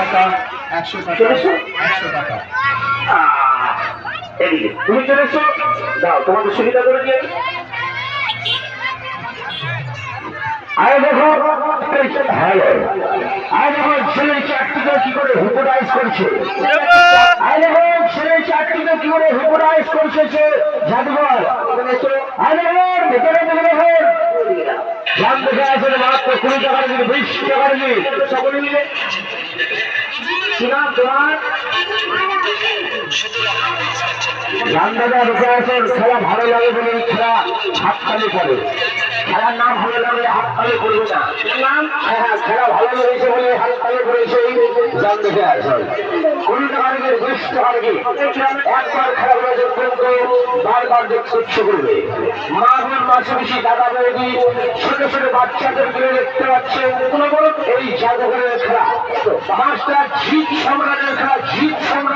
টাকা, 100 টাকা, 100 টাকা। এদিকে তুমি চলে এসো, দাও তোমাদের সুবিধা করে দিয়ে। আরে দেখো, হ্যালো, আরে দেখো ছেলের চারটিকে কি করে হিপোটাইজ করছে। আরে দেখো ছেলের চারটিকে কি করে হিপোটাইজ করছে জাদুঘর। আরে দেখো ভেতরে দেখো দাম দেখে আসলে মাত্র 20 টাকার দিকে 20 টাকার দিকে সকলে মিলে কি নাম তোমার? রামদাদা রুকে আসেন। খেলা ভালো লাগে বলে খেলা হাততালি করে, খেলার নাম ভালো লাগলে হাততালি করবে না। নাম হ্যাঁ খেলা ভালো লেগেছে বলে হাততালি করেছে। দাম দেখে আসেন 20 টাকার দিকে 20 টাকার দিকে একবার খেলা করেছে কিন্তু বারবার দেখতে ইচ্ছে করবে। মা বোন মাসে বেশি দাদা বৌদি ছোট ছোট বাচ্চাদের গুলো দেখতে পাচ্ছে এই জাদুঘরের খেলা। মাস্টার জিত সম্রাটের খেলা, জিত সম্রাট।